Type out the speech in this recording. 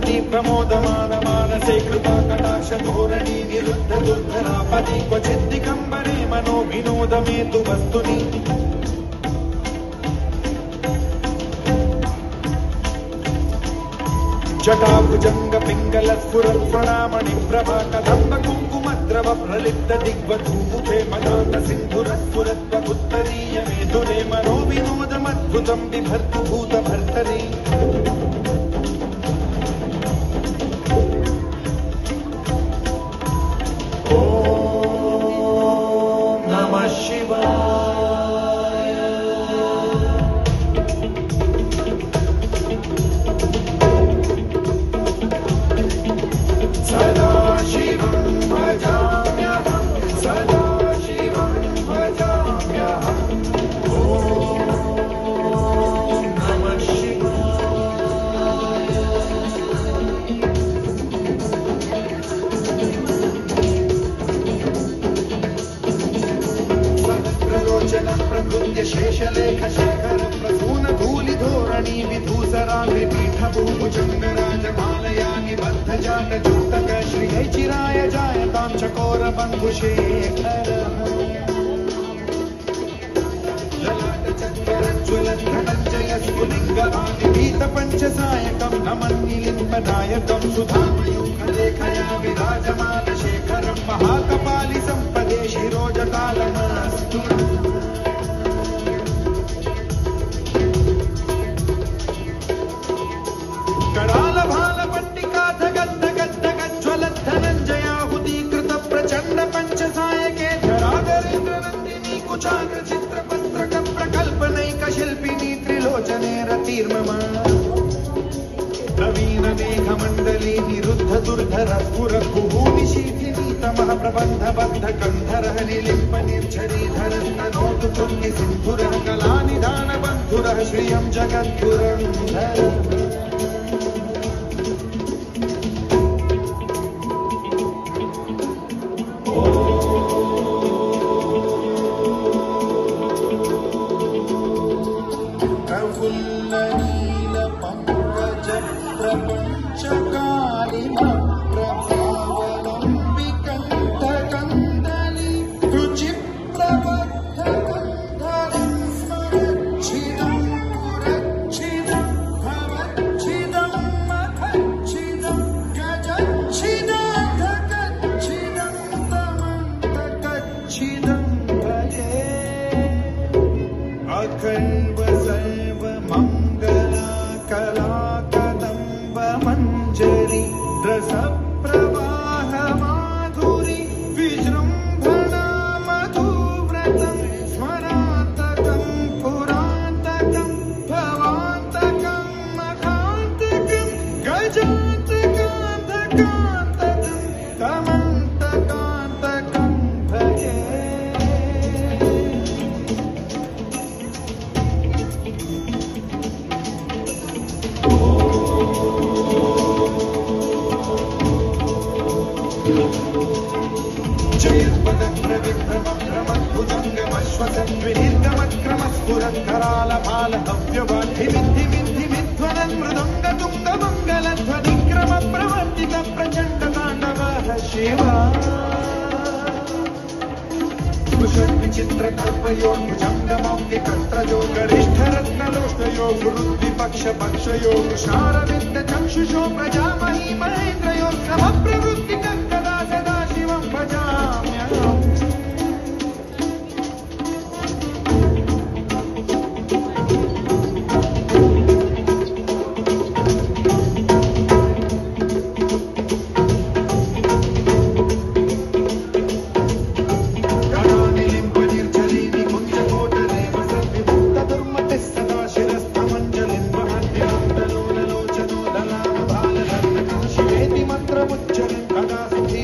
सती प्रमोदमान मानसे कृपा कटाक्ष धोरणी निरुद्ध दुर्धरापति क्वचित् दिगम्बरे मनो विनोद मे तु वस्तुनि जटाभुजंग पिंगल स्फुरत्प्रणामणि प्रभा कदम्ब कुङ्कुमद्रव प्रलिप्त दिग्वधूमुखे मदान्त सिन्धुरस्फुरत्वगुत्तरीय मेधुरे मनो विनोदमद्भुतं बिभर्तु भूतभर्तरि ॐ नमः शिवाय। सदा शिवं भजाम्यहं सदा शिवं भजाम्यहं ॐ नमः शिवाय। सहस्रलोचनं प्रकृत्य शेषलेख शेखरं प्रसून धूलिधोरणी विधूसराग्रिपीठभूभुजङ्गराजमालया निबद्धजाटजूटक श्रीचिराय जायतां चकोरबन्धुशेखर ललाटचक्रज्ज्वलद्धनञ्जय स्फुलिङ्गवानिभीतपञ्चसायकं नमन्निलिम्बनायकं सुधामयूखलेखया विराजमानशेखरं महाकपालि सम्पदे शिरोजटालमस्तु कडाल भाल पट्टिकाथ गद्ध गद्ध गज्ज्वलद्धनञ्जयाहुतीकृत प्रचण्ड पञ्चसायके धराधरेन्द्र नन्दिनी कुचाग्र चित्रपत्रक प्रकल्पनैक शिल्पिनी त्रिलोचने रतिर्मम नवीन मेघमण्डली निरुद्ध दुर्धर स्फुर कुहूनि शीथिनी तमः प्रबन्ध बद्ध गन्धरः निलिम्ब निर्झरीधर स्तनोतु तुङ्गि सिन्धुरः कलानिधान बन्धुरः श्रियं जगद्गुरन्धर प्रफुल्लनील पंकज प्रपञ्चकालिमा प्रभावलम्बिकण्ठकन्दली रुचिप्रबद्धकन्धरं स्मरच्छिदं पुरच्छिदं भवच्छिदं मखच्छिदं गजच्छिदाधकच्छिदं तमन्तकच्छिदं भजे अखण्ड मंगला कला कदम्ब मंजरी रस प्रवाह माधुरी विजृंभणा मधुव्रतं स्मरान्तकं पुरान्तकं भवान्तकं मखान्तकं गजान्तकान्तकान्तकं तमन्तकान्तकं भजे जयत्पदप्रविक्रमक्रमद्भुजङ्गमश्वसद्विदीर्घमक्रमस्फुरत्करालभालहव्यवाद्धिमिद्धिमिद्धिमिध्वनन् मृदङ्गतुङ्गमङ्गलध्वनिक्रम प्रवर्तित प्रचण्डताण्डवः शिवा कुशद्विचित्रकल्पयो भुजङ्गमौक्तिकर्त्रयो गरिष्ठरत्नलोष्टयो गुरुद्विपक्षपक्षयो वृषारविन्दचक्षुषो प्रजामही महेन्द्रयो समप्रवृत्तिकं कदा सदा शिवं भजाम्यहम् मंत्रमुच्चरन् कदा सुखी